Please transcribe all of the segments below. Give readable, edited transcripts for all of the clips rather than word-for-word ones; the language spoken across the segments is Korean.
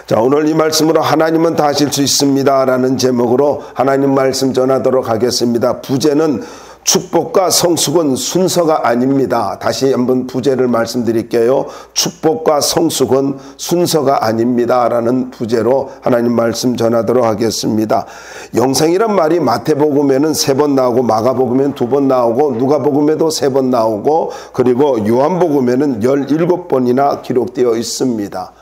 자, 오늘 이 말씀으로 하나님은 다 하실 수 있습니다 라는 제목으로 하나님 말씀 전하도록 하겠습니다. 부제는 축복과 성숙은 순서가 아닙니다. 다시 한번 부제를 말씀드릴게요. 축복과 성숙은 순서가 아닙니다 라는 부제로 하나님 말씀 전하도록 하겠습니다. 영생이란 말이 마태복음에는 3번 나오고 마가복음에는 2번 나오고 누가복음에도 3번 나오고 그리고 요한복음에는 17번이나 기록되어 있습니다.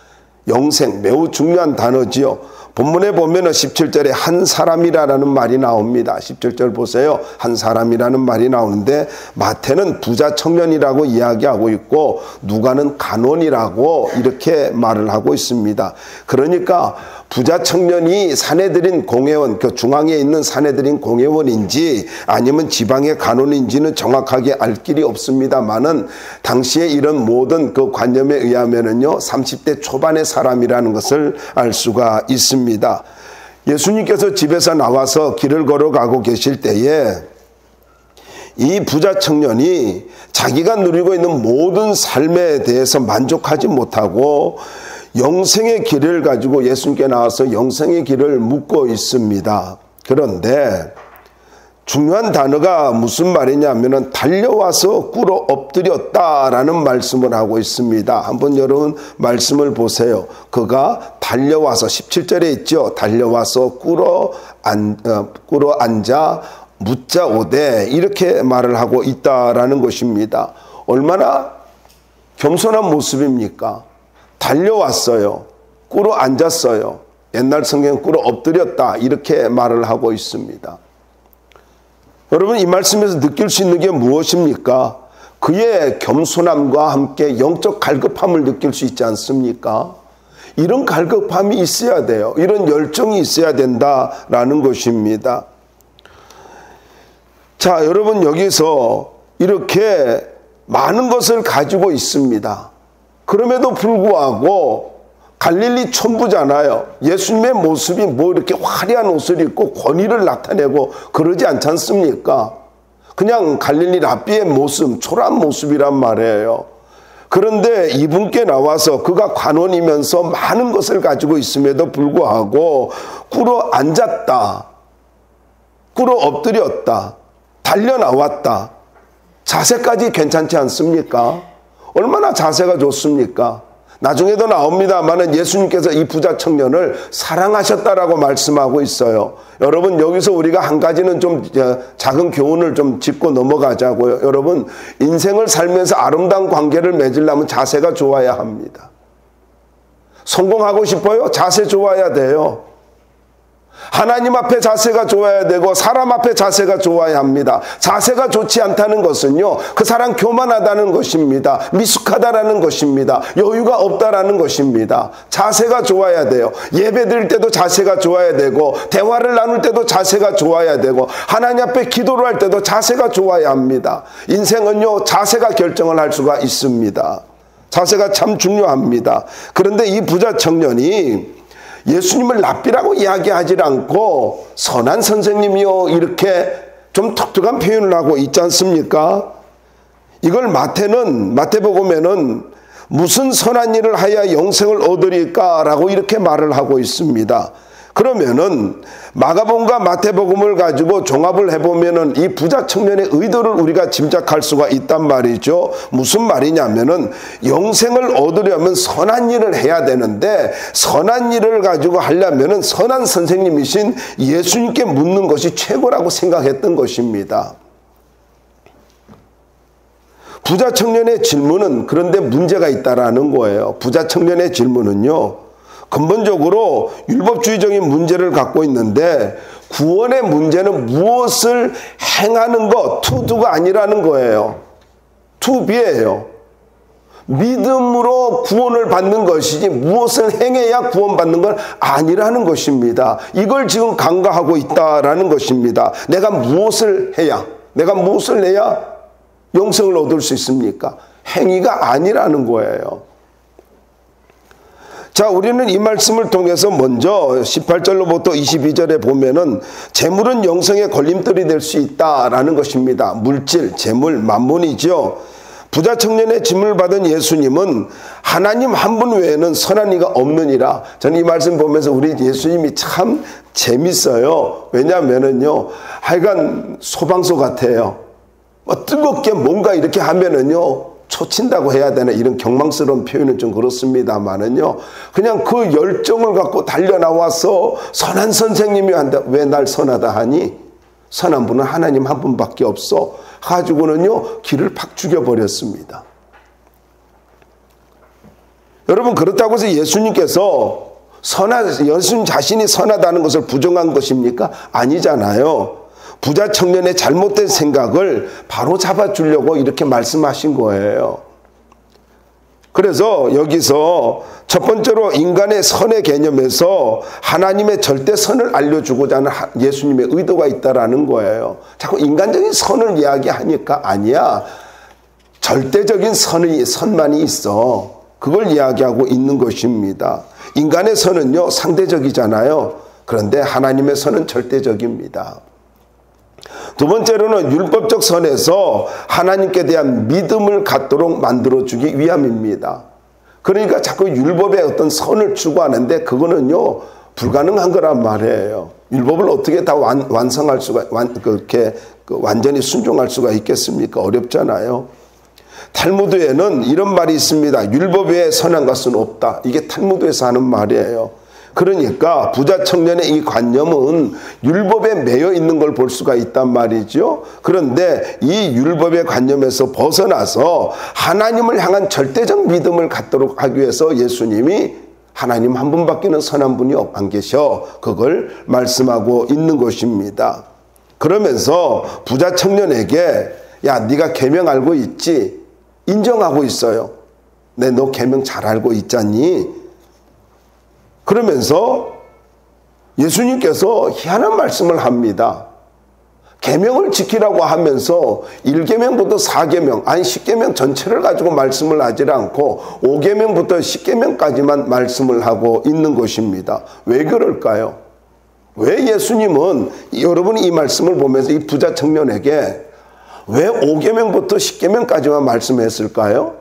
영생 매우 중요한 단어지요. 본문에 보면은 17절에 한 사람이라는 말이 나옵니다. 17절 보세요. 한 사람이라는 말이 나오는데 마태는 부자 청년이라고 이야기하고 있고 누가는 간원이라고 이렇게 말을 하고 있습니다. 그러니까 부자 청년이 사내들인 공회원, 그 중앙에 있는 사내들인 공회원인지 아니면 지방의 간원인지는 정확하게 알 길이 없습니다만은 당시에 이런 모든 그 관념에 의하면은요 30대 초반의 사람이라는 것을 알 수가 있습니다. 예수님께서 집에서 나와서 길을 걸어가고 계실 때에 이 부자 청년이 자기가 누리고 있는 모든 삶에 대해서 만족하지 못하고 영생의 길을 가지고 예수님께 나와서 영생의 길을 묻고 있습니다. 그런데 중요한 단어가 무슨 말이냐면은 달려와서 꿇어 엎드렸다라는 말씀을 하고 있습니다. 한번 여러분 말씀을 보세요. 그가 달려와서 17절에 있죠. 달려와서 꿇어 앉아 묻자오되 이렇게 말을 하고 있다라는 것입니다. 얼마나 겸손한 모습입니까? 달려왔어요. 꿇어 앉았어요. 옛날 성경은 꿇어 엎드렸다 이렇게 말을 하고 있습니다. 여러분 이 말씀에서 느낄 수 있는 게 무엇입니까? 그의 겸손함과 함께 영적 갈급함을 느낄 수 있지 않습니까? 이런 갈급함이 있어야 돼요. 이런 열정이 있어야 된다라는 것입니다. 자, 여러분 여기서 이렇게 많은 것을 가지고 있습니다. 그럼에도 불구하고 갈릴리 촌부잖아요. 예수님의 모습이 뭐 이렇게 화려한 옷을 입고 권위를 나타내고 그러지 않지 않습니까? 그냥 갈릴리 랍비의 모습, 초라한 모습이란 말이에요. 그런데 이분께 나와서 그가 관원이면서 많은 것을 가지고 있음에도 불구하고 꿇어 앉았다, 꿇어 엎드렸다, 달려 나왔다. 자세까지 괜찮지 않습니까? 얼마나 자세가 좋습니까? 나중에도 나옵니다만은 예수님께서 이 부자 청년을 사랑하셨다라고 말씀하고 있어요. 여러분 여기서 우리가 한 가지는 좀 작은 교훈을 좀 짚고 넘어가자고요. 여러분 인생을 살면서 아름다운 관계를 맺으려면 자세가 좋아야 합니다. 성공하고 싶어요? 자세 좋아야 돼요. 하나님 앞에 자세가 좋아야 되고 사람 앞에 자세가 좋아야 합니다. 자세가 좋지 않다는 것은요 그 사람 교만하다는 것입니다. 미숙하다라는 것입니다. 여유가 없다라는 것입니다. 자세가 좋아야 돼요. 예배 드릴 때도 자세가 좋아야 되고 대화를 나눌 때도 자세가 좋아야 되고 하나님 앞에 기도를 할 때도 자세가 좋아야 합니다. 인생은요 자세가 결정을 할 수가 있습니다. 자세가 참 중요합니다. 그런데 이 부자 청년이 예수님을 랍비라고 이야기하지 않고 선한 선생님이요 이렇게 좀 독특한 표현을 하고 있지 않습니까? 이걸 마태복음에는 무슨 선한 일을 하여 영생을 얻으리까 라고 이렇게 말을 하고 있습니다. 그러면은 마가복음과 마태복음을 가지고 종합을 해보면은 이 부자 청년의 의도를 우리가 짐작할 수가 있단 말이죠. 무슨 말이냐면은 영생을 얻으려면 선한 일을 해야 되는데 선한 일을 가지고 하려면은 선한 선생님이신 예수님께 묻는 것이 최고라고 생각했던 것입니다. 부자 청년의 질문은 그런데 문제가 있다라는 거예요. 부자 청년의 질문은요. 근본적으로 율법주의적인 문제를 갖고 있는데 구원의 문제는 무엇을 행하는 것, to do가 아니라는 거예요. to be예요. 믿음으로 구원을 받는 것이지 무엇을 행해야 구원받는 건 아니라는 것입니다. 이걸 지금 간과하고 있다라는 것입니다. 내가 무엇을 해야 영생을 얻을 수 있습니까? 행위가 아니라는 거예요. 자, 우리는 이 말씀을 통해서 먼저 18절로부터 22절에 보면은 재물은 영생의 걸림돌이 될 수 있다라는 것입니다. 물질, 재물, 만문이죠. 부자 청년의 짐을 받은 예수님은 하나님 한 분 외에는 선한 이가 없느니라. 저는 이 말씀 보면서 우리 예수님이 참 재밌어요. 왜냐하면은요, 하여간 소방서 같아요. 뜨겁게 뭔가 이렇게 하면은요, 초친다고 해야 되나, 이런 경망스러운 표현은 좀 그렇습니다만은요, 그냥 그 열정을 갖고 달려나와서 선한 선생님이 한다. 왜 날 선하다 하니? 선한 분은 하나님 한 분밖에 없어. 가지고는요, 길을 팍 죽여버렸습니다. 여러분, 그렇다고 해서 예수님께서 예수님 자신이 선하다는 것을 부정한 것입니까? 아니잖아요. 부자 청년의 잘못된 생각을 바로 잡아주려고 이렇게 말씀하신 거예요. 그래서 여기서 첫 번째로 인간의 선의 개념에서 하나님의 절대 선을 알려주고자 하는 예수님의 의도가 있다라는 거예요. 자꾸 인간적인 선을 이야기하니까 아니야. 절대적인 선만이 있어. 그걸 이야기하고 있는 것입니다. 인간의 선은요, 상대적이잖아요. 그런데 하나님의 선은 절대적입니다. 두 번째로는 율법적 선에서 하나님께 대한 믿음을 갖도록 만들어주기 위함입니다. 그러니까 자꾸 율법의 어떤 선을 추구하는데 그거는요, 불가능한 거란 말이에요. 율법을 어떻게 다 완성할 수가, 그렇게 완전히 순종할 수가 있겠습니까? 어렵잖아요. 탈무드에는 이런 말이 있습니다. 율법 외에 선한 것은 없다. 이게 탈무드에서 하는 말이에요. 그러니까 부자 청년의 이 관념은 율법에 매여 있는 걸 볼 수가 있단 말이죠. 그런데 이 율법의 관념에서 벗어나서 하나님을 향한 절대적 믿음을 갖도록 하기 위해서 예수님이 하나님 한 분밖에는 선한 분이 안 계셔. 그걸 말씀하고 있는 것입니다. 그러면서 부자 청년에게 야, 네가 계명 알고 있지? 인정하고 있어요. 네, 너 계명 잘 알고 있잖니? 그러면서 예수님께서 희한한 말씀을 합니다. 계명을 지키라고 하면서 1계명부터 4계명, 아니 10계명 전체를 가지고 말씀을 하지 않고 5계명부터 10계명까지만 말씀을 하고 있는 것입니다. 왜 그럴까요? 왜 예수님은 여러분이 이 말씀을 보면서 이 부자 청년에게 왜 5계명부터 10계명까지만 말씀했을까요?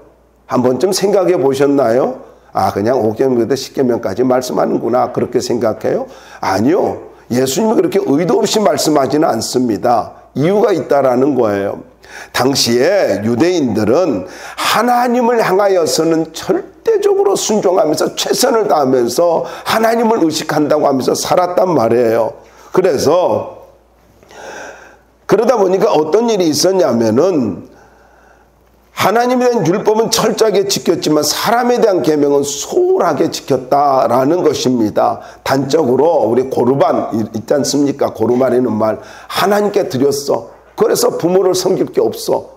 한 번쯤 생각해 보셨나요? 아, 그냥 5계명부터 10계명까지 말씀하는구나, 그렇게 생각해요? 아니요. 예수님이 그렇게 의도 없이 말씀하지는 않습니다. 이유가 있다라는 거예요. 당시에 유대인들은 하나님을 향하여서는 절대적으로 순종하면서 최선을 다하면서 하나님을 의식한다고 하면서 살았단 말이에요. 그래서 그러다 보니까 어떤 일이 있었냐면은 하나님에 대한 율법은 철저하게 지켰지만 사람에 대한 계명은 소홀하게 지켰다라는 것입니다. 단적으로 우리 고르반 있지 않습니까? 고르반이라는 말, 하나님께 드렸어. 그래서 부모를 섬길 게 없어.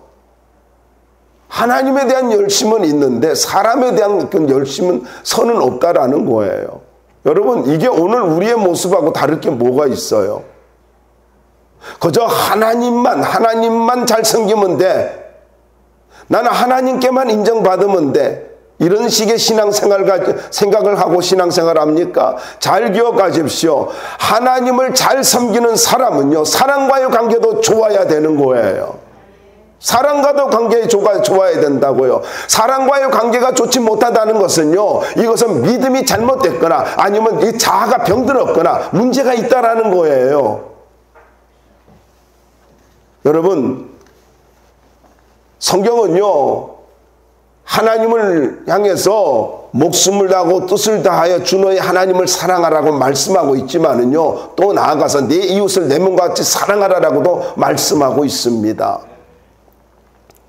하나님에 대한 열심은 있는데 사람에 대한 그 열심은 선은 없다라는 거예요. 여러분, 이게 오늘 우리의 모습하고 다를 게 뭐가 있어요? 그저 하나님만 잘 섬기면 돼. 나는 하나님께만 인정받으면 돼. 이런 식의 생각을 하고 신앙생활 합니까? 잘 기억하십시오. 하나님을 잘 섬기는 사람은요, 사랑과의 관계도 좋아야 되는 거예요. 사랑과도 관계가 좋아야 된다고요. 사랑과의 관계가 좋지 못하다는 것은요, 이것은 믿음이 잘못됐거나 아니면 이 자아가 병들었거나 문제가 있다라는 거예요. 여러분, 성경은요, 하나님을 향해서 목숨을 다하고 뜻을 다하여 주 너의 하나님을 사랑하라고 말씀하고 있지만은요, 또 나아가서 내 이웃을 내 몸과 같이 사랑하라라고도 말씀하고 있습니다.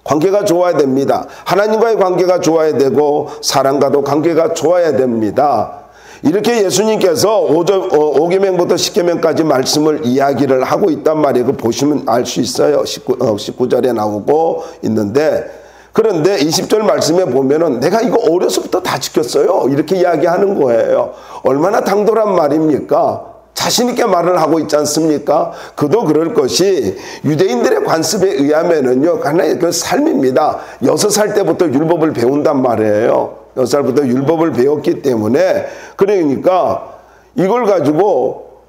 관계가 좋아야 됩니다. 하나님과의 관계가 좋아야 되고 사람과도 관계가 좋아야 됩니다. 이렇게 예수님께서 5계명부터 10계명까지 말씀을 이야기를 하고 있단 말이에요. 그거 보시면 알 수 있어요. 19절에 나오고 있는데, 그런데 20절 말씀에 보면은 내가 이거 어려서부터 다 지켰어요, 이렇게 이야기하는 거예요. 얼마나 당돌한 말입니까? 자신 있게 말을 하고 있지 않습니까? 그도 그럴 것이 유대인들의 관습에 의하면은요, 하나의 그 삶입니다. 6살 때부터 율법을 배운단 말이에요. 6살부터 율법을 배웠기 때문에, 그러니까 이걸 가지고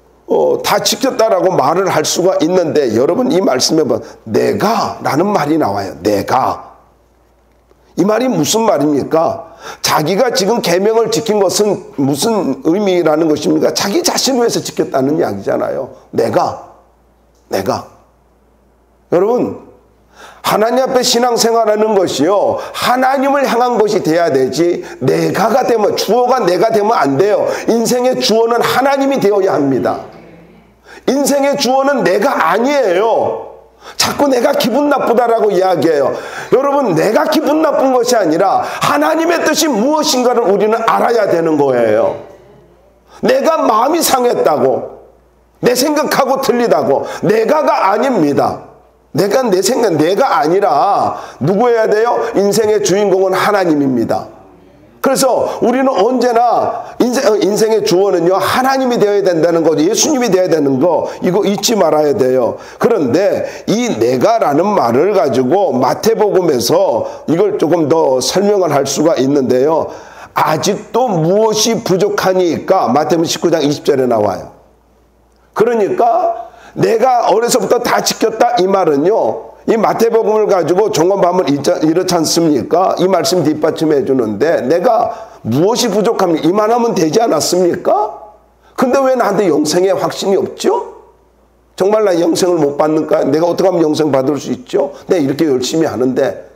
다 지켰다라고 말을 할 수가 있는데, 여러분 이 말씀에 보면 내가 라는 말이 나와요. 내가. 이 말이 무슨 말입니까? 자기가 지금 계명을 지킨 것은 무슨 의미라는 것입니까? 자기 자신을 위해서 지켰다는 이야기잖아요. 내가. 여러분, 하나님 앞에 신앙생활하는 것이요, 하나님을 향한 것이 돼야 되지, 내가가 되면, 주어가 내가 되면 안 돼요. 인생의 주어는 하나님이 되어야 합니다. 인생의 주어는 내가 아니에요. 자꾸 내가 기분 나쁘다라고 이야기해요. 여러분, 내가 기분 나쁜 것이 아니라 하나님의 뜻이 무엇인가를 우리는 알아야 되는 거예요. 내가 마음이 상했다고, 내 생각하고 틀리다고, 내가가 아닙니다. 내가 아니라 누구여야 돼요? 인생의 주인공은 하나님입니다. 그래서 우리는 언제나 인생의 주어는요, 하나님이 되어야 된다는 거, 예수님이 되어야 되는 거, 이거 잊지 말아야 돼요. 그런데 이 내가라는 말을 가지고 마태복음에서 이걸 조금 더 설명을 할 수가 있는데요. 아직도 무엇이 부족하니까 마태복음 19장 20절에 나와요. 그러니까 내가 어려서부터 다 지켰다 이 말은요, 이 마태복음을 가지고 종합하면 이렇지 않습니까? 이 말씀 뒷받침해 주는데, 내가 무엇이 부족합니까? 이만하면 되지 않았습니까? 근데 왜 나한테 영생에 확신이 없죠? 정말 나 영생을 못 받는가? 내가 어떻게 하면 영생 받을 수 있죠? 내가 이렇게 열심히 하는데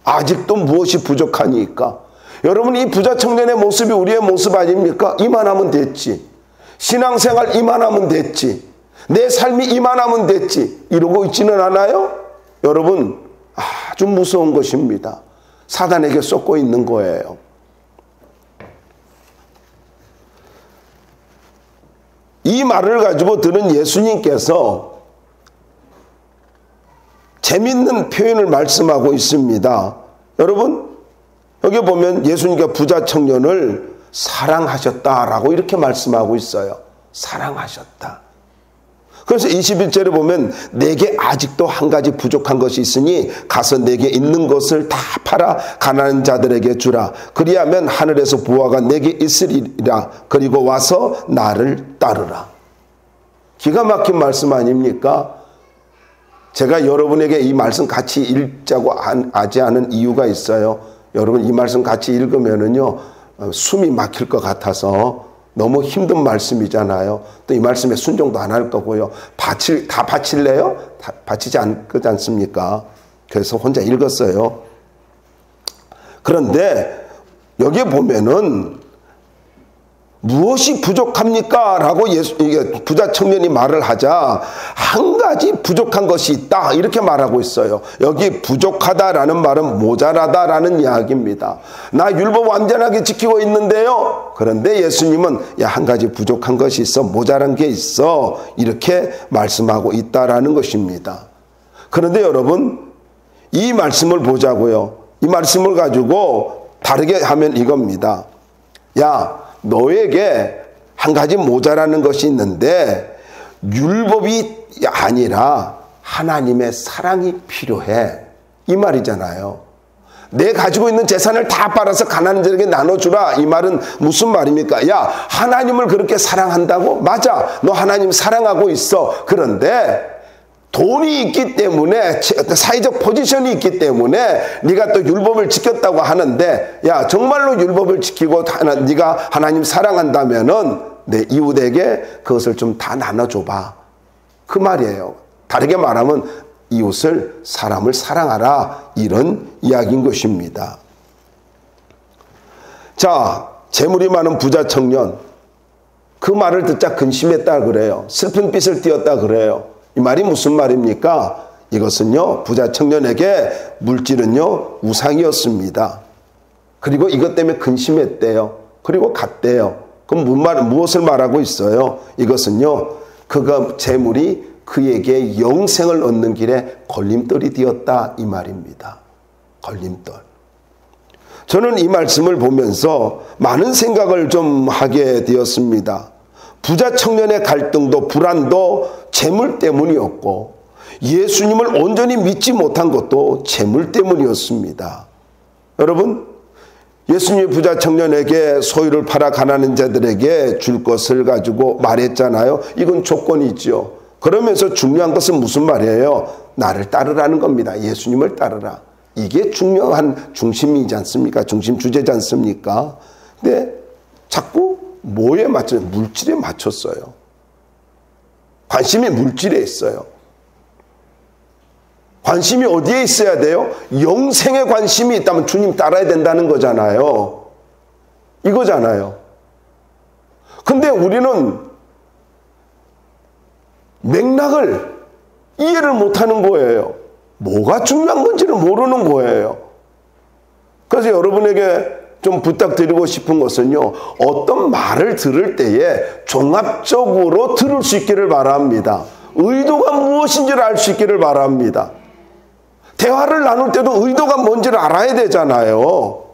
아직도 무엇이 부족하니까? 여러분, 이 부자 청년의 모습이 우리의 모습 아닙니까? 이만하면 됐지. 신앙생활 이만하면 됐지. 내 삶이 이만하면 됐지. 이러고 있지는 않아요? 여러분, 아주 무서운 것입니다. 사단에게 쏟고 있는 거예요. 이 말을 가지고 들은 예수님께서 재밌는 표현을 말씀하고 있습니다. 여러분, 여기 보면 예수님께서 부자 청년을 사랑하셨다라고 이렇게 말씀하고 있어요. 사랑하셨다. 그래서 21절에 보면 내게 아직도 한 가지 부족한 것이 있으니 가서 내게 있는 것을 다 팔아 가난한 자들에게 주라. 그리하면 하늘에서 보화가 내게 있으리라. 그리고 와서 나를 따르라. 기가 막힌 말씀 아닙니까? 제가 여러분에게 이 말씀 같이 읽자고 하지 않은 이유가 있어요. 여러분, 이 말씀 같이 읽으면은요, 숨이 막힐 것 같아서. 너무 힘든 말씀이잖아요. 또 이 말씀에 순종도 안 할 거고요. 다 바칠래요? 다 바치지 않습니까? 그래서 혼자 읽었어요. 그런데 여기에 보면은 무엇이 부족합니까? 라고 부자 청년이 말을 하자 한 가지 부족한 것이 있다 이렇게 말하고 있어요. 여기 부족하다라는 말은 모자라다라는 이야기입니다. 나 율법 완전하게 지키고 있는데요. 그런데 예수님은 야, 한 가지 부족한 것이 있어, 모자란 게 있어 이렇게 말씀하고 있다라는 것입니다. 그런데 여러분, 이 말씀을 보자고요. 이 말씀을 가지고 다르게 하면 이겁니다. 야, 너에게 한 가지 모자라는 것이 있는데 율법이 아니라 하나님의 사랑이 필요해. 이 말이잖아요. 내 가지고 있는 재산을 다 빨아서 가난한 자에게 나눠주라. 이 말은 무슨 말입니까? 야, 하나님을 그렇게 사랑한다고? 맞아. 너 하나님 사랑하고 있어. 그런데 돈이 있기 때문에, 사회적 포지션이 있기 때문에 네가 또 율법을 지켰다고 하는데, 야, 정말로 율법을 지키고 네가 하나님 사랑한다면은 내 이웃에게 그것을 좀 다 나눠줘봐. 그 말이에요. 다르게 말하면 이웃을, 사람을 사랑하라, 이런 이야기인 것입니다. 자, 재물이 많은 부자 청년, 그 말을 듣자 근심했다 그래요. 슬픈 빛을 띄었다 그래요. 이 말이 무슨 말입니까? 이것은요, 부자 청년에게 물질은요, 우상이었습니다. 그리고 이것 때문에 근심했대요. 그리고 갔대요. 그럼 무엇을 말하고 있어요? 이것은요, 그가 재물이 그에게 영생을 얻는 길에 걸림돌이 되었다 이 말입니다. 걸림돌. 저는 이 말씀을 보면서 많은 생각을 좀 하게 되었습니다. 부자 청년의 갈등도 불안도 재물 때문이었고, 예수님을 온전히 믿지 못한 것도 재물 때문이었습니다. 여러분, 예수님이 부자 청년에게 소유를 팔아 가난한 자들에게 줄 것을 가지고 말했잖아요. 이건 조건이죠. 그러면서 중요한 것은 무슨 말이에요? 나를 따르라는 겁니다. 예수님을 따르라. 이게 중요한 중심이지 않습니까? 중심 주제지 않습니까? 근데 자꾸 뭐에 맞춰요? 물질에 맞췄어요. 관심이 물질에 있어요. 관심이 어디에 있어야 돼요? 영생에 관심이 있다면 주님 따라야 된다는 거잖아요. 이거잖아요. 근데 우리는 맥락을 이해를 못하는 거예요. 뭐가 중요한 건지를 모르는 거예요. 그래서 여러분에게 좀 부탁드리고 싶은 것은요, 어떤 말을 들을 때에 종합적으로 들을 수 있기를 바랍니다. 의도가 무엇인지를 알 수 있기를 바랍니다. 대화를 나눌 때도 의도가 뭔지를 알아야 되잖아요.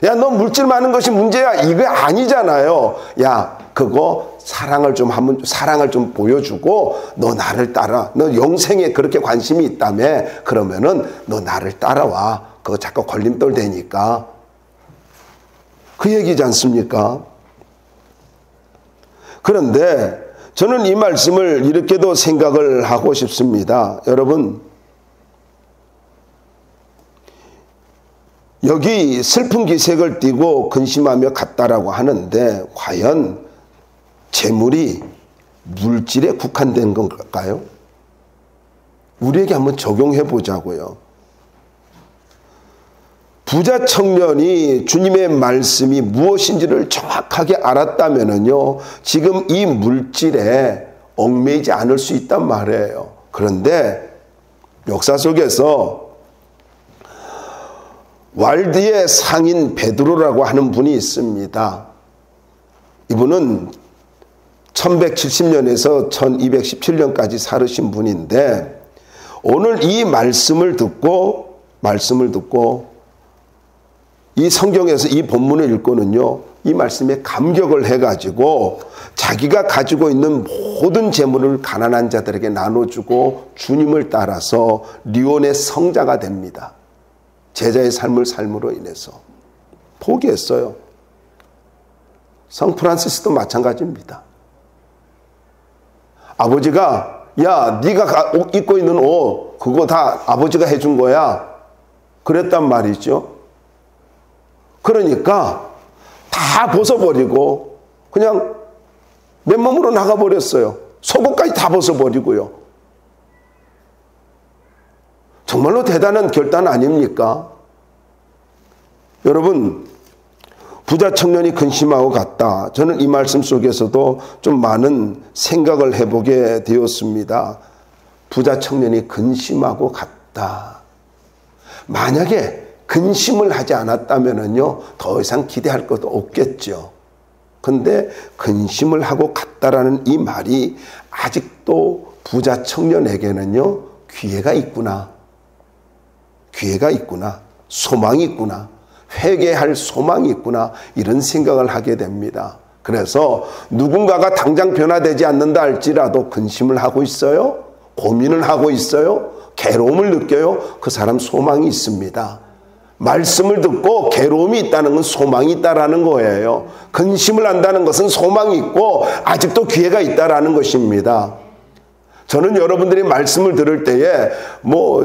야, 너 물질 많은 것이 문제야. 이게 아니잖아요. 야, 그거 사랑을 좀 보여주고, 너 나를 따라. 너 영생에 그렇게 관심이 있다며. 그러면은 너 나를 따라와. 그거 자꾸 걸림돌 되니까. 그 얘기지 않습니까? 그런데 저는 이 말씀을 이렇게도 생각을 하고 싶습니다. 여러분, 여기 슬픈 기색을 띠고 근심하며 갔다라고 하는데 과연 재물이 물질에 국한된 건가요? 우리에게 한번 적용해 보자고요. 부자 청년이 주님의 말씀이 무엇인지를 정확하게 알았다면요, 지금 이 물질에 얽매이지 않을 수 있단 말이에요. 그런데 역사 속에서 왈드의 상인 베드로라고 하는 분이 있습니다. 이분은 1170년에서 1217년까지 살으신 분인데, 오늘 이 말씀을 듣고 이 성경에서 이 본문을 읽고는요, 이 말씀에 감격을 해가지고 자기가 가지고 있는 모든 재물을 가난한 자들에게 나눠주고 주님을 따라서 리온의 성자가 됩니다. 제자의 삶을 삶으로 인해서 포기했어요. 성 프란시스도 마찬가지입니다. 아버지가, 야, 네가 입고 있는 옷 그거 다 아버지가 해준 거야, 그랬단 말이죠. 그러니까 다 벗어버리고 그냥 맨몸으로 나가버렸어요. 속옷까지 다 벗어버리고요. 정말로 대단한 결단 아닙니까? 여러분, 부자 청년이 근심하고 갔다. 저는 이 말씀 속에서도 좀 많은 생각을 해보게 되었습니다. 부자 청년이 근심하고 갔다. 만약에 근심을 하지 않았다면요, 더 이상 기대할 것도 없겠죠. 근데 근심을 하고 갔다라는 이 말이 아직도 부자 청년에게는요, 기회가 있구나. 소망이 있구나. 회개할 소망이 있구나. 이런 생각을 하게 됩니다. 그래서 누군가가 당장 변화되지 않는다 할지라도 근심을 하고 있어요. 고민을 하고 있어요. 괴로움을 느껴요. 그 사람 소망이 있습니다. 말씀을 듣고 괴로움이 있다는 건 소망이 있다라는 거예요. 근심을 한다는 것은 소망이 있고 아직도 기회가 있다라는 것입니다. 저는 여러분들이 말씀을 들을 때에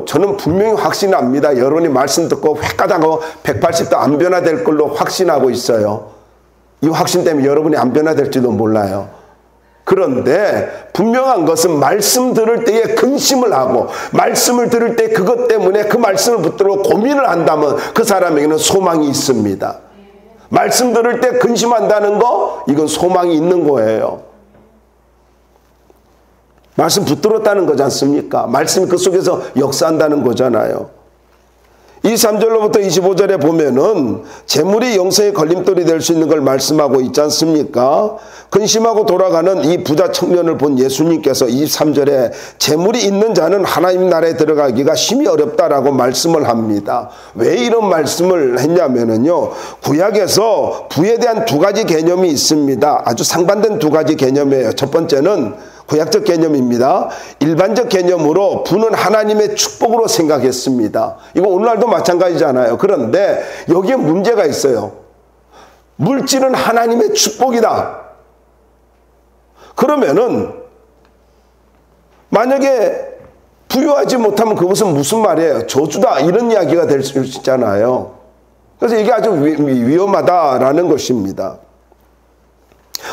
저는 분명히 확신합니다. 여러분이 말씀 듣고 획가닥하고 180도 안 변화될 걸로 확신하고 있어요. 이 확신 때문에 여러분이 안 변화될지도 몰라요. 그런데 분명한 것은 말씀 들을 때에 근심을 하고 말씀을 들을 때 그것 때문에 그 말씀을 붙들고 고민을 한다면 그 사람에게는 소망이 있습니다. 말씀 들을 때 근심한다는 거, 이건 소망이 있는 거예요. 말씀 붙들었다는 거지 않습니까? 말씀이 그 속에서 역사한다는 거잖아요. 23절로부터 25절에 보면은 재물이 영생의 걸림돌이 될 수 있는 걸 말씀하고 있지 않습니까? 근심하고 돌아가는 이 부자 청년을 본 예수님께서 23절에 재물이 있는 자는 하나님 나라에 들어가기가 심히 어렵다라고 말씀을 합니다. 왜 이런 말씀을 했냐면은요, 구약에서 부에 대한 두 가지 개념이 있습니다. 아주 상반된 두 가지 개념이에요. 첫 번째는 구약적 개념입니다. 일반적 개념으로 부는 하나님의 축복으로 생각했습니다. 이거 오늘날도 마찬가지잖아요. 그런데 여기에 문제가 있어요. 물질은 하나님의 축복이다. 그러면은 만약에 부유하지 못하면 그것은 무슨 말이에요? 저주다, 이런 이야기가 될 수 있잖아요. 그래서 이게 아주 위험하다라는 것입니다.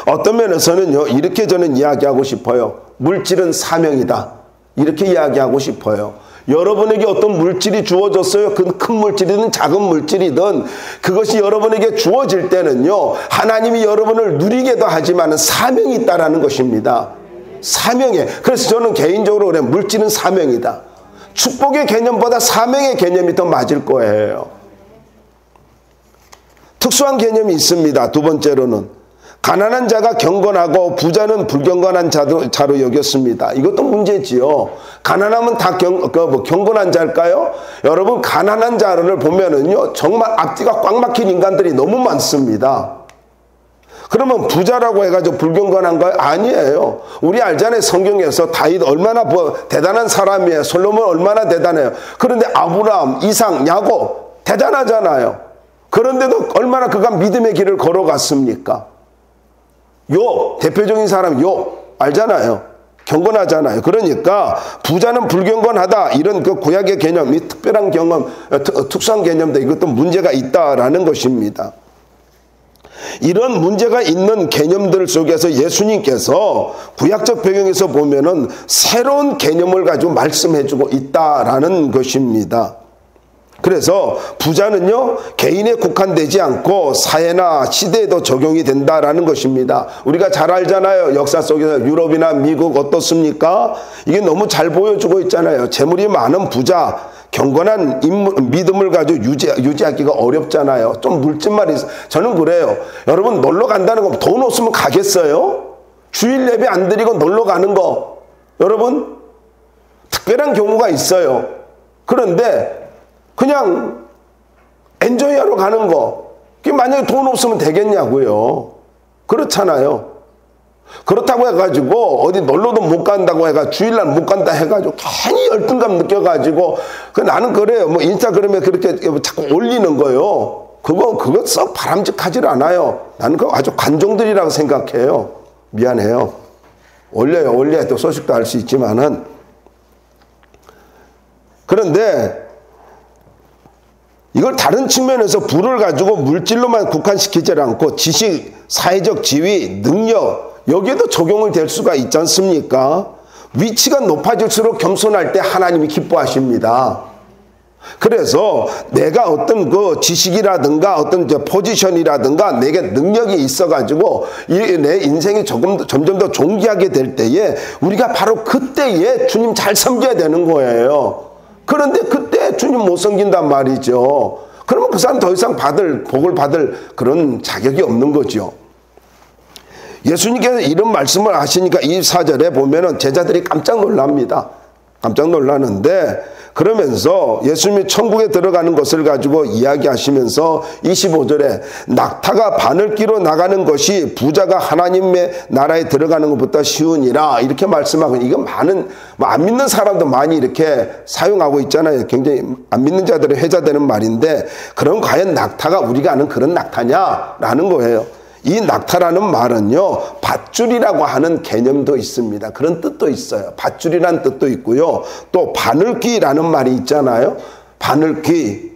어떤 면에서는요, 이렇게 저는 이야기하고 싶어요. 물질은 사명이다, 이렇게 이야기하고 싶어요. 여러분에게 어떤 물질이 주어졌어요. 그 큰 물질이든 작은 물질이든 그것이 여러분에게 주어질 때는요, 하나님이 여러분을 누리게도 하지만 사명이 있다라는 것입니다. 사명에. 그래서 저는 개인적으로 그래, 물질은 사명이다. 축복의 개념보다 사명의 개념이 더 맞을 거예요. 특수한 개념이 있습니다. 두 번째로는 가난한 자가 경건하고 부자는 불경건한 자로 여겼습니다. 이것도 문제지요. 가난하면 다 경건한 자일까요? 여러분, 가난한 자를 보면은요, 정말 앞뒤가 꽉 막힌 인간들이 너무 많습니다. 그러면 부자라고 해가지고 불경건한가요? 아니에요. 우리 알잖아요. 성경에서 다윗 얼마나 대단한 사람이에요. 솔로몬 얼마나 대단해요. 그런데 아브라함, 이삭, 야곱 대단하잖아요. 그런데도 얼마나 그가 믿음의 길을 걸어갔습니까? 욥, 대표적인 사람 욥 알잖아요. 경건하잖아요. 그러니까 부자는 불경건하다, 이런 그 구약의 개념, 이 특별한 경험, 특수한 개념도 이것도 문제가 있다라는 것입니다. 이런 문제가 있는 개념들 속에서 예수님께서 구약적 배경에서 보면은 새로운 개념을 가지고 말씀해주고 있다라는 것입니다. 그래서 부자는요, 개인에 국한되지 않고 사회나 시대에도 적용이 된다라는 것입니다. 우리가 잘 알잖아요. 역사 속에서 유럽이나 미국 어떻습니까? 이게 너무 잘 보여주고 있잖아요. 재물이 많은 부자, 경건한 믿음을 가지고 유지하기가 어렵잖아요. 좀 물집말이 있어요. 저는 그래요. 여러분, 놀러 간다는 거 돈 없으면 가겠어요? 주일 예배 안 드리고 놀러 가는 거, 여러분, 특별한 경우가 있어요. 그런데 그냥 엔조이하러 가는 거, 그게 만약에 돈 없으면 되겠냐고요. 그렇잖아요. 그렇다고 해가지고 어디 놀러도 못 간다고 해가 주일날 못 간다 해가지고 괜히 열등감 느껴가지고 나는 그래요. 뭐 인스타그램에 그렇게 자꾸 올리는 거요. 그거 썩 바람직하질 않아요. 나는 그거 아주 관종들이라고 생각해요. 미안해요. 올려야 또 소식도 알 수 있지만은. 그런데 이걸 다른 측면에서 부를 가지고 물질로만 국한시키지 않고 지식, 사회적 지위, 능력, 여기에도 적용이 될 수가 있지 않습니까? 위치가 높아질수록 겸손할 때 하나님이 기뻐하십니다. 그래서 내가 어떤 그 지식이라든가 어떤 포지션이라든가 내게 능력이 있어가지고 내 인생이 점점 더 존귀하게 될 때에 우리가 바로 그때에 주님 잘 섬겨야 되는 거예요. 그런데 그때 주님 못 섬긴단 말이죠. 그러면 그 사람 더 이상 복을 받을 그런 자격이 없는 거죠. 예수님께서 이런 말씀을 하시니까 24절에 보면은 제자들이 깜짝 놀랍니다. 깜짝 놀라는데, 그러면서 예수님이 천국에 들어가는 것을 가지고 이야기하시면서 25절에 낙타가 바늘귀로 나가는 것이 부자가 하나님의 나라에 들어가는 것보다 쉬우니라, 이렇게 말씀하고, 이건 많은 안 믿는 사람도 많이 이렇게 사용하고 있잖아요. 굉장히 안 믿는 자들의 회자되는 말인데, 그럼 과연 낙타가 우리가 아는 그런 낙타냐라는 거예요. 이 낙타라는 말은요, 밧줄이라고 하는 개념도 있습니다. 그런 뜻도 있어요. 밧줄이라는 뜻도 있고요. 또 바늘귀라는 말이 있잖아요. 바늘귀.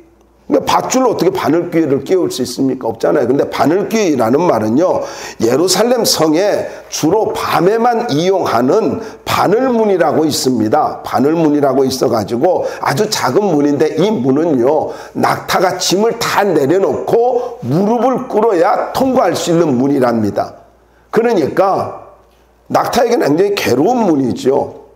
그러니까 밧줄로 어떻게 바늘귀를 끼울 수 있습니까? 없잖아요. 근데 바늘귀라는 말은요, 예루살렘 성에 주로 밤에만 이용하는 바늘문이라고 있습니다. 바늘문이라고 있어가지고 아주 작은 문인데, 이 문은요, 낙타가 짐을 다 내려놓고 무릎을 꿇어야 통과할 수 있는 문이랍니다. 그러니까 낙타에게는 굉장히 괴로운 문이죠.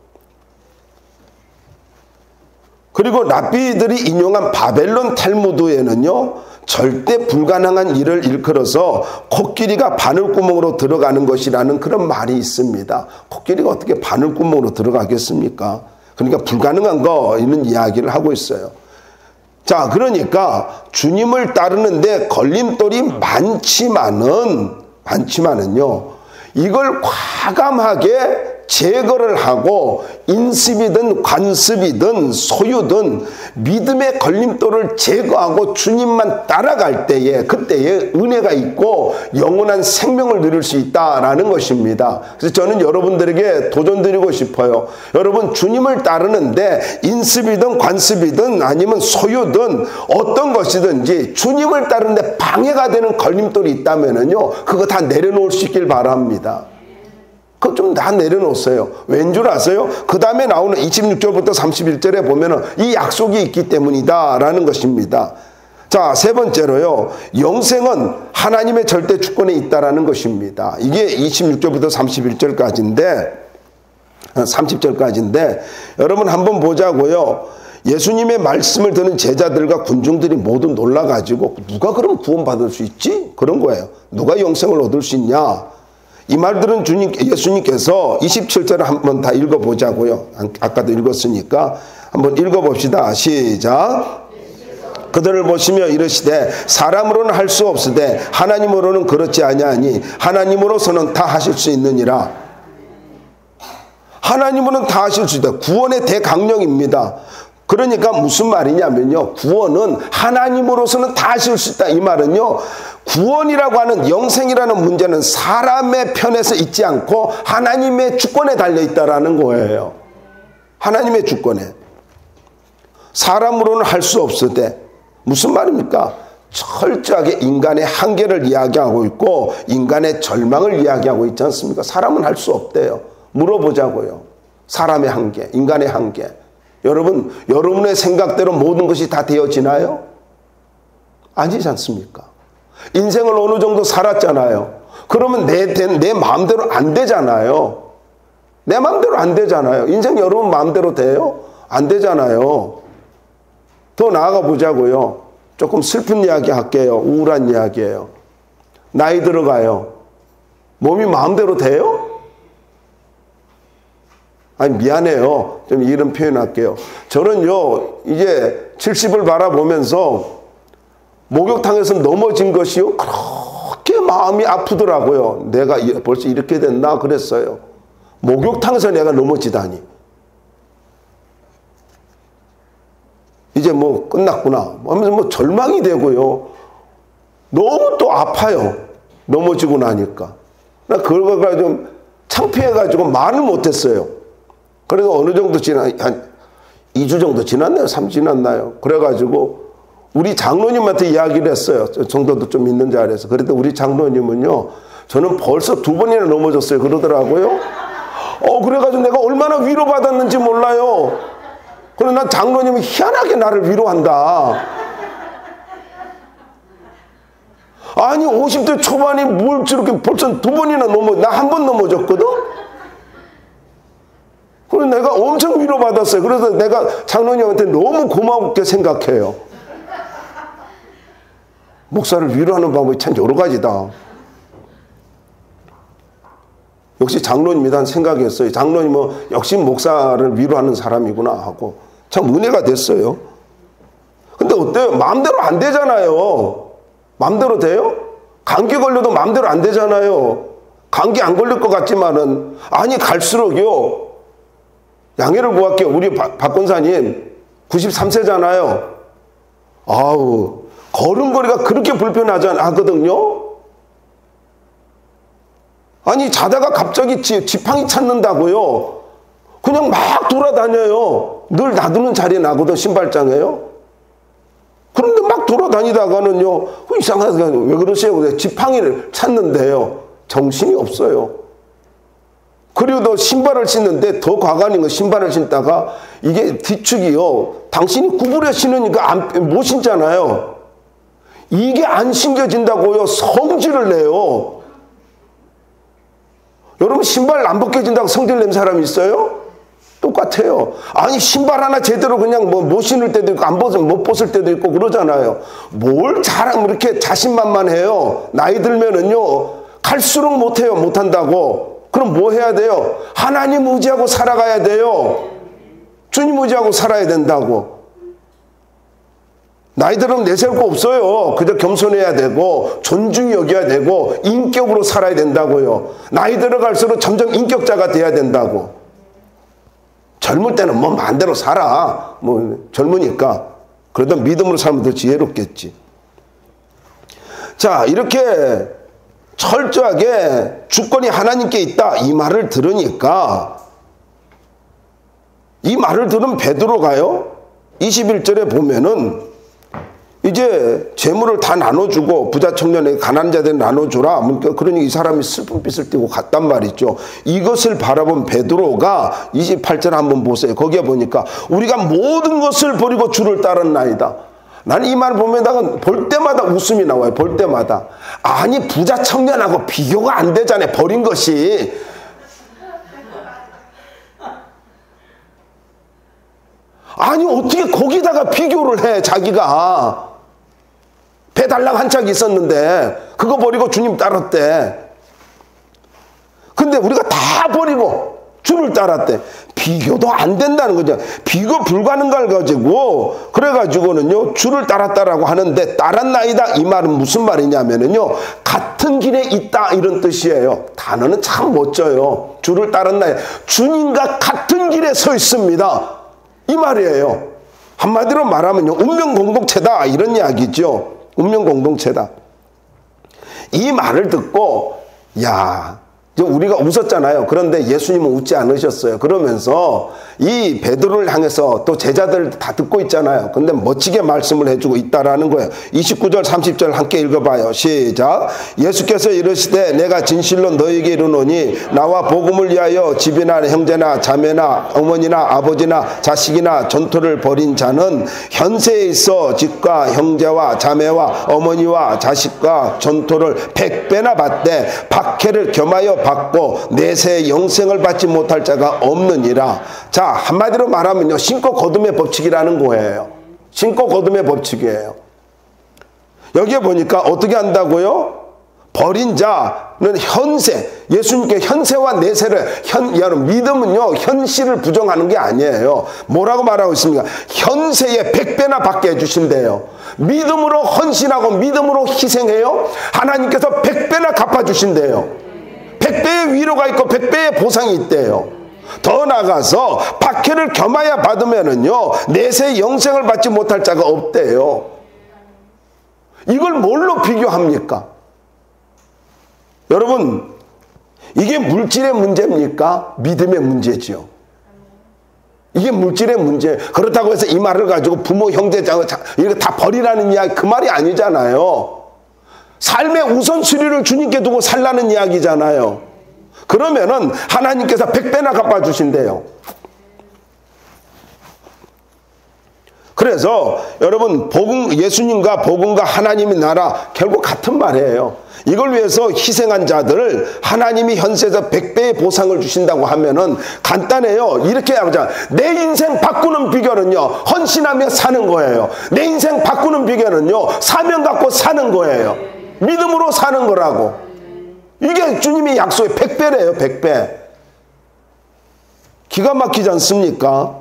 그리고 랍비들이 인용한 바벨론 탈무드에는요, 절대 불가능한 일을 일컬어서 코끼리가 바늘구멍으로 들어가는 것이라는 그런 말이 있습니다. 코끼리가 어떻게 바늘구멍으로 들어가겠습니까? 그러니까 불가능한 거, 이런 이야기를 하고 있어요. 자, 그러니까 주님을 따르는데 걸림돌이 많지만은요, 이걸 과감하게 제거를 하고 인습이든 관습이든 소유든 믿음의 걸림돌을 제거하고 주님만 따라갈 때에 그때에 은혜가 있고 영원한 생명을 누릴 수 있다라는 것입니다. 그래서 저는 여러분들에게 도전드리고 싶어요. 여러분 주님을 따르는데 인습이든 관습이든 아니면 소유든 어떤 것이든지 주님을 따르는데 방해가 되는 걸림돌이 있다면은요 그거 다 내려놓을 수 있길 바랍니다. 그거 좀 다 내려놓으세요. 왠 줄 아세요? 그 다음에 나오는 26절부터 31절에 보면은 이 약속이 있기 때문이다 라는 것입니다. 자, 세 번째로요. 영생은 하나님의 절대 주권에 있다라는 것입니다. 이게 26절부터 30절까지인데 여러분 한번 보자고요. 예수님의 말씀을 듣는 제자들과 군중들이 모두 놀라가지고 누가 그럼 구원받을 수 있지? 그런 거예요. 누가 영생을 얻을 수 있냐? 이 말들은 예수님께서 27절을 한번 다 읽어보자고요. 아까도 읽었으니까 한번 읽어봅시다. 시작. 그들을 보시며 이르시되 사람으로는 할 수 없으되 하나님으로는 그렇지 아니하니 하나님으로서는 다 하실 수 있느니라. 하나님으로는 다 하실 수 있다. 구원의 대강령입니다. 그러니까 무슨 말이냐면요. 구원은 하나님으로서는 다 하실 수 있다. 이 말은요. 구원이라고 하는 영생이라는 문제는 사람의 편에서 있지 않고 하나님의 주권에 달려있다라는 거예요. 하나님의 주권에. 사람으로는 할 수 없으되 무슨 말입니까? 철저하게 인간의 한계를 이야기하고 있고 인간의 절망을 이야기하고 있지 않습니까? 사람은 할 수 없대요. 물어보자고요. 사람의 한계, 인간의 한계. 여러분, 여러분의 생각대로 모든 것이 다 되어지나요? 아니지 않습니까? 인생을 어느 정도 살았잖아요. 그러면 내 마음대로 안 되잖아요. 내 마음대로 안 되잖아요. 인생 여러분 마음대로 돼요? 안 되잖아요. 더 나아가 보자고요. 조금 슬픈 이야기 할게요. 우울한 이야기예요. 나이 들어가요. 몸이 마음대로 돼요? 아니 미안해요. 좀 이런 표현할게요. 저는요 이제 70을 바라보면서 목욕탕에서 넘어진 것이요 그렇게 마음이 아프더라고요. 내가 벌써 이렇게 됐나 그랬어요. 목욕탕에서 내가 넘어지다니. 이제 뭐 끝났구나 하면서 뭐 절망이 되고요. 너무 또 아파요. 넘어지고 나니까. 나 그거가 좀 창피해가지고 말을 못했어요. 그래서 어느 정도 한 2주 정도 지났나요? 3주 지났나요? 그래가지고 우리 장로님한테 이야기를 했어요. 정도도 좀 있는 자리에서. 그랬더니 우리 장로님은요. 저는 벌써 2번이나 넘어졌어요. 그러더라고요. 그래가지고 내가 얼마나 위로받았는지 몰라요. 그래서 난 장로님이 희한하게 나를 위로한다. 아니 50대 초반이 뭘 저렇게 벌써 2번이나 나 한 번 넘어졌거든? 그래서 내가 엄청 위로받았어요. 그래서 내가 장로님한테 너무 고맙게 생각해요. 목사를 위로하는 방법이 참 여러 가지다. 역시 장로님이란 생각이었어요. 장로님은 역시 목사를 위로하는 사람이구나 하고 참 은혜가 됐어요. 근데 어때요? 마음대로 안 되잖아요. 마음대로 돼요? 감기 걸려도 마음대로 안 되잖아요. 감기 안 걸릴 것 같지만은 아니 갈수록요. 양해를 구할게요. 우리 박 권사님 93세잖아요. 아우 걸음걸이가 그렇게 불편하거든요. 아니 자다가 갑자기 지팡이 찾는다고요. 그냥 막 돌아다녀요. 늘 놔두는 자리에 나거든 신발장에요. 그런데 막 돌아다니다가는요. 이상하게 왜 그러세요? 지팡이를 찾는데요. 정신이 없어요. 그리고 또 신발을 신는데 더 과관인 거 신발을 신다가 이게 뒤축이요. 당신이 구부려 신으니까 못 신잖아요. 이게 안 신겨진다고요. 성질을 내요. 여러분 신발 안 벗겨진다고 성질 낸 사람 있어요? 똑같아요. 아니 신발 하나 제대로 그냥 못 신을 때도 있고 못 벗을 때도 있고 그러잖아요. 뭘 잘하면 이렇게 자신만만해요. 나이 들면은요. 갈수록 못해요. 못한다고. 그럼 뭐 해야 돼요? 하나님 의지하고 살아가야 돼요. 주님 의지하고 살아야 된다고. 나이 들으면 내세울 거 없어요. 그저 겸손해야 되고 존중히 여겨야 되고 인격으로 살아야 된다고요. 나이 들어갈수록 점점 인격자가 돼야 된다고. 젊을 때는 뭐 마음대로 살아. 뭐 젊으니까. 그래도 믿음으로 살면 더 지혜롭겠지. 자, 이렇게 철저하게 주권이 하나님께 있다 이 말을 들으니까, 이 말을 들은 베드로가요 21절에 보면은 이제 재물을 다 나눠주고 부자 청년에게 가난한 자들에게 나눠주라. 그러니 이 사람이 슬픈 빛을 띠고 갔단 말이죠. 이것을 바라본 베드로가 28절 한번 보세요. 거기에 보니까 우리가 모든 것을 버리고 주를 따랐나이다. 나는 이 말을 보면 볼 때마다 웃음이 나와요. 볼 때마다. 아니, 부자 청년하고 비교가 안 되잖아요. 버린 것이. 아니, 어떻게 거기다가 비교를 해, 자기가. 배달랑 한 짝이 있었는데 그거 버리고 주님 따랐대. 근데 우리가 다 버리고 주를 따랐대. 비교도 안 된다는 거죠. 비교 불가능한 걸 가지고 그래가지고는요 주를 따랐다라고 하는데, 따랐나이다 이 말은 무슨 말이냐면은요 같은 길에 있다 이런 뜻이에요. 단어는 참 멋져요. 주를 따랐나이다, 주님과 같은 길에 서 있습니다 이 말이에요. 한마디로 말하면요 운명 공동체다 이런 이야기죠. 운명 공동체다. 이 말을 듣고 야, 우리가 웃었잖아요. 그런데 예수님은 웃지 않으셨어요. 그러면서 이 베드로를 향해서 또 제자들 다 듣고 있잖아요. 근데 멋지게 말씀을 해주고 있다라는 거예요. 29절 30절 함께 읽어봐요. 시작. 예수께서 이르시되 내가 진실로 너에게 이르노니 나와 복음을 위하여 집이나 형제나 자매나 어머니나 아버지나 자식이나 전토를 벌인 자는 현세에 있어 집과 형제와 자매와 어머니와 자식과 전토를 100배나 받되 박해를 겸하여 받고 내세의 영생을 받지 못할 자가 없느니라. 자, 한마디로 말하면요 신고 거둠의 법칙이라는 거예요. 신고 거둠의 법칙이에요. 여기에 보니까 어떻게 한다고요? 버린 자는 현세, 예수님께 현세와 내세를, 여러분 믿음은요 현실을 부정하는 게 아니에요. 뭐라고 말하고 있습니까? 현세에 100배나 받게 해주신대요. 믿음으로 헌신하고 믿음으로 희생해요, 하나님께서 100배나 갚아주신대요. 100배의 위로가 있고 100배의 보상이 있대요. 더 나아가서 박해를 겸하여 받으면은요 내세 영생을 받지 못할 자가 없대요. 이걸 뭘로 비교합니까? 여러분, 이게 물질의 문제입니까? 믿음의 문제지요. 이게 물질의 문제. 그렇다고 해서 이 말을 가지고 부모, 형제, 이거 다 버리라는 이야기, 그 말이 아니잖아요. 삶의 우선순위를 주님께 두고 살라는 이야기잖아요. 그러면은 하나님께서 100배나 갚아주신대요. 그래서 여러분 예수님과 복음과 하나님의 나라 결국 같은 말이에요. 이걸 위해서 희생한 자들을 하나님이 현세에서 100배의 보상을 주신다고 하면은 간단해요. 이렇게 하자. 내 인생 바꾸는 비결은요 헌신하며 사는 거예요. 내 인생 바꾸는 비결은요 사명 갖고 사는 거예요. 믿음으로 사는 거라고. 이게 주님이 약속의 100배래요. 100배. 기가 막히지 않습니까?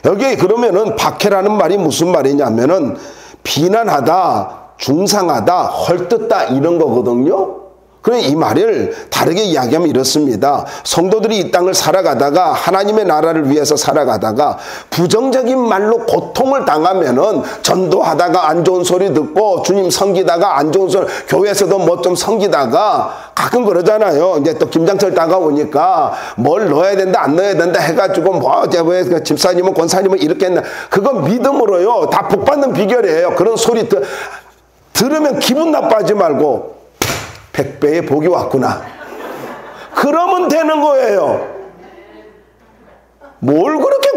여기에 그러면은 박해라는 말이 무슨 말이냐면은 비난하다, 중상하다, 헐뜯다 이런 거거든요. 그럼 이 말을 다르게 이야기하면 이렇습니다. 성도들이 이 땅을 살아가다가 하나님의 나라를 위해서 살아가다가 부정적인 말로 고통을 당하면은 전도하다가 안 좋은 소리 듣고 주님 섬기다가 안 좋은 소리, 교회에서도 뭐 좀 섬기다가 가끔 그러잖아요. 이제 또 김장철 다가오니까 뭘 넣어야 된다 안 넣어야 된다 해가지고 뭐 집사님은 권사님은 이렇게 했나, 그건 믿음으로요 다 복받는 비결이에요. 그런 소리 들으면 기분 나빠하지 말고 100배의 복이 왔구나 그러면 되는 거예요. 뭘 그렇게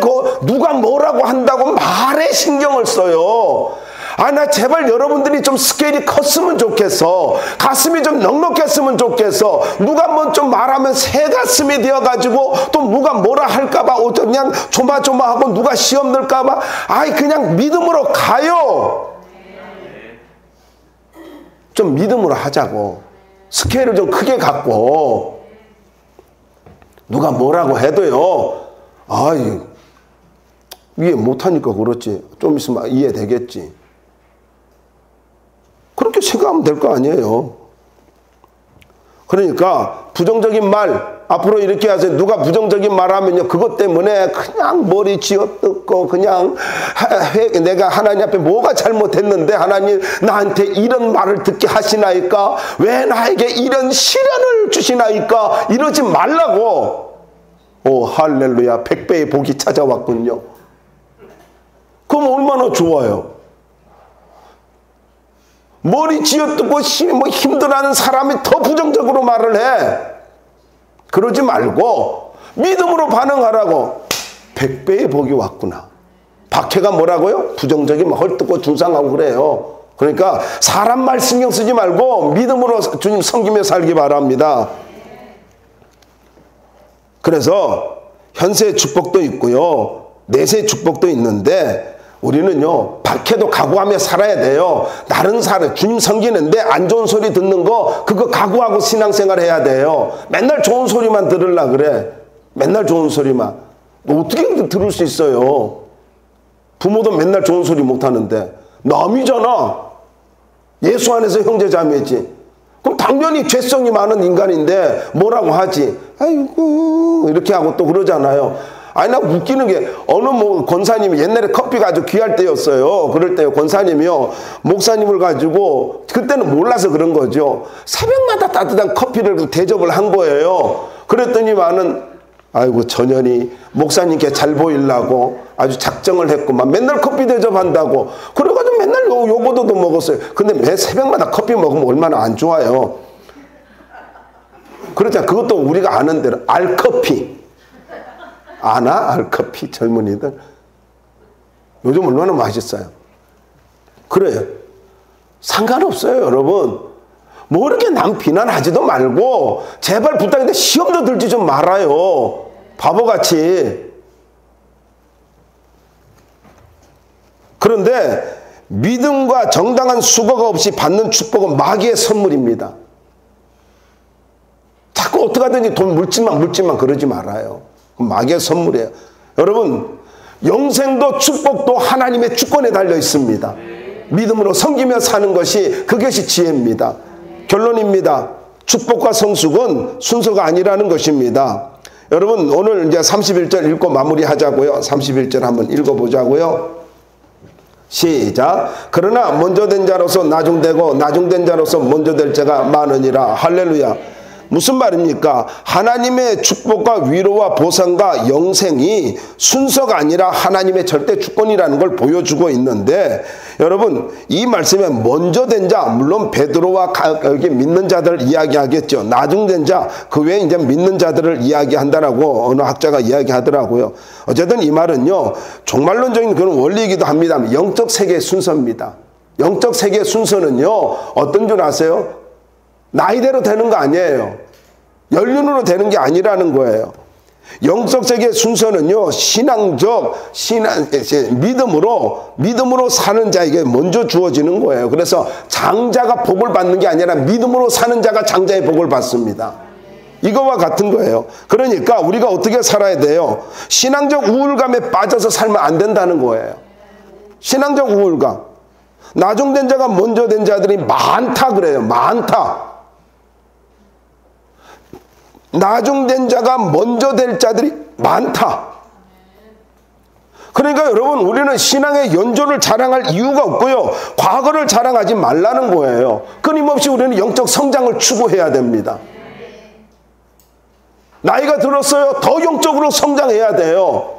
누가 뭐라고 한다고 말에 신경을 써요. 아, 나 제발 여러분들이 좀 스케일이 컸으면 좋겠어. 가슴이 좀 넉넉했으면 좋겠어. 누가 뭐 좀 말하면 새 가슴이 되어가지고 또 누가 뭐라 할까봐 그냥 조마조마하고 누가 시험 들까봐 아이 그냥 믿음으로 가요. 좀 믿음으로 하자고. 스케일을 좀 크게 갖고 누가 뭐라고 해도요 아이 이해 못하니까 그렇지 좀 있으면 이해되겠지. 그렇게 생각하면 될 거 아니에요. 그러니까 부정적인 말, 앞으로 이렇게 하세요. 누가 부정적인 말 하면요, 그것 때문에 그냥 머리 쥐어뜯고 그냥 내가 하나님 앞에 뭐가 잘못했는데 하나님 나한테 이런 말을 듣게 하시나이까? 왜 나에게 이런 시련을 주시나이까? 이러지 말라고. 오, 할렐루야, 100배의 복이 찾아왔군요. 그럼 얼마나 좋아요. 머리 쥐어뜯고 힘들어하는 사람이 더 부정적으로 말을 해. 그러지 말고 믿음으로 반응하라고. 100배의 복이 왔구나. 박해가 뭐라고요? 부정적이면 헐뜯고 중상하고 그래요. 그러니까 사람 말 신경 쓰지 말고 믿음으로 주님 섬기며 살기 바랍니다. 그래서 현세의 축복도 있고요, 내세의 축복도 있는데 우리는요, 박해도 각오하며 살아야 돼요. 다른 사람, 주님 섬기는데 안 좋은 소리 듣는 거, 그거 각오하고 신앙생활 해야 돼요. 맨날 좋은 소리만 들으려 그래. 맨날 좋은 소리만. 어떻게 들을 수 있어요? 부모도 맨날 좋은 소리 못 하는데. 남이잖아. 예수 안에서 형제 자매지. 그럼 당연히 죄성이 많은 인간인데 뭐라고 하지? 아이고, 이렇게 하고 또 그러잖아요. 아니, 나 웃기는 게, 어느 권사님이 옛날에 커피가 아주 귀할 때였어요. 그럴 때요, 권사님이요, 목사님을 가지고, 그때는 몰라서 그런 거죠. 새벽마다 따뜻한 커피를 대접을 한 거예요. 그랬더니만은, 아이고, 전현이 목사님께 잘 보이려고 아주 작정을 했구만. 맨날 커피 대접한다고. 그래가지고 맨날 요거도 먹었어요. 근데 매 새벽마다 커피 먹으면 얼마나 안 좋아요. 그렇잖아. 그것도 우리가 아는 대로, 알커피. 아나? 알커피 젊은이들 요즘 얼마나 맛있어요. 그래요. 상관없어요, 여러분. 뭐 이렇게 남 비난하지도 말고 제발 부탁인데 시험도 들지 좀 말아요, 바보같이. 그런데 믿음과 정당한 수고가 없이 받는 축복은 마귀의 선물입니다. 자꾸 어떻게 하든지 돈 물질만 그러지 말아요. 마귀의 선물이에요. 여러분, 영생도 축복도 하나님의 주권에 달려 있습니다. 믿음으로 섬기며 사는 것이, 그것이 지혜입니다. 결론입니다. 축복과 성숙은 순서가 아니라는 것입니다. 여러분, 오늘 이제 31절 읽고 마무리하자고요. 31절 한번 읽어보자고요. 시작. 그러나 먼저 된 자로서 나중되고 나중된 자로서 먼저 될 자가 많으니라. 할렐루야. 무슨 말입니까? 하나님의 축복과 위로와 보상과 영생이 순서가 아니라 하나님의 절대 주권이라는 걸 보여주고 있는데, 여러분, 이 말씀에 먼저 된 자, 물론 베드로와 여기 믿는 자들을 이야기하겠죠. 나중된 자, 그 외에 이제 믿는 자들을 이야기한다라고 어느 학자가 이야기하더라고요. 어쨌든 이 말은요, 종말론적인 그런 원리이기도 합니다. 영적 세계의 순서입니다. 영적 세계의 순서는요, 어떤 줄 아세요? 나이대로 되는 거 아니에요. 연륜으로 되는 게 아니라는 거예요. 영적 세계의 순서는요, 믿음으로 사는 자에게 먼저 주어지는 거예요. 그래서 장자가 복을 받는 게 아니라 믿음으로 사는 자가 장자의 복을 받습니다. 이거와 같은 거예요. 그러니까 우리가 어떻게 살아야 돼요? 신앙적 우울감에 빠져서 살면 안 된다는 거예요. 신앙적 우울감. 나중된 자가 먼저 된 자들이 많다 그래요. 많다. 나중된 자가 먼저 될 자들이 많다. 그러니까 여러분, 우리는 신앙의 연조를 자랑할 이유가 없고요, 과거를 자랑하지 말라는 거예요. 끊임없이 우리는 영적 성장을 추구해야 됩니다. 나이가 들었어요. 더 영적으로 성장해야 돼요.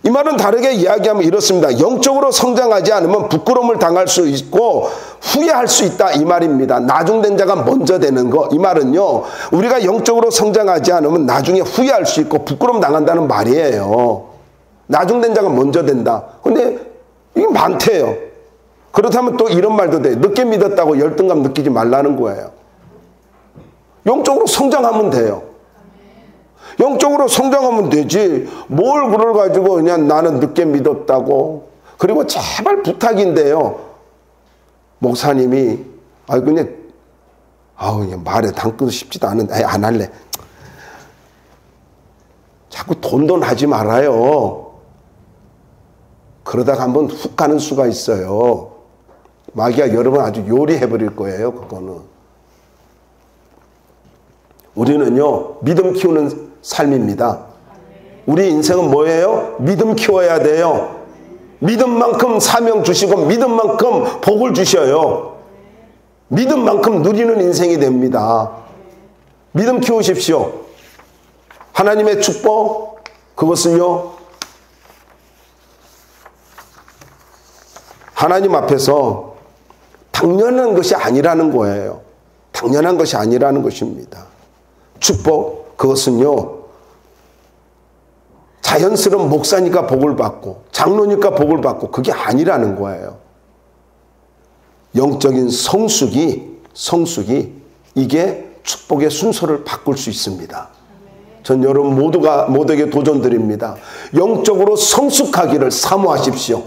이 말은 다르게 이야기하면 이렇습니다. 영적으로 성장하지 않으면 부끄러움을 당할 수 있고 후회할 수 있다, 이 말입니다. 나중된 자가 먼저 되는 거, 이 말은요, 우리가 영적으로 성장하지 않으면 나중에 후회할 수 있고 부끄러움 당한다는 말이에요. 나중된 자가 먼저 된다. 근데 이게 많대요. 그렇다면 또 이런 말도 돼요. 늦게 믿었다고 열등감 느끼지 말라는 거예요. 영적으로 성장하면 돼요. 영적으로 성장하면 되지, 뭘 그걸 가지고 그냥 나는 늦게 믿었다고. 그리고 제발 부탁인데요, 목사님이 그냥 말에 담기도 쉽지도 않은데 안 할래. 자꾸 돈 하지 말아요. 그러다가 한번 훅 가는 수가 있어요. 마귀가 여러분 아주 요리해버릴 거예요. 그거는. 우리는요, 믿음 키우는 삶입니다. 우리 인생은 뭐예요? 믿음 키워야 돼요. 믿음만큼 사명 주시고 믿음만큼 복을 주셔요. 믿음만큼 누리는 인생이 됩니다. 믿음 키우십시오. 하나님의 축복, 그것을요, 하나님 앞에서 당연한 것이 아니라는 거예요. 당연한 것이 아니라는 것입니다. 축복, 그것은요, 자연스러운 목사니까 복을 받고 장로니까 복을 받고 그게 아니라는 거예요. 영적인 성숙이 이게 축복의 순서를 바꿀 수 있습니다. 전 여러분 모두에게 도전드립니다. 영적으로 성숙하기를 사모하십시오.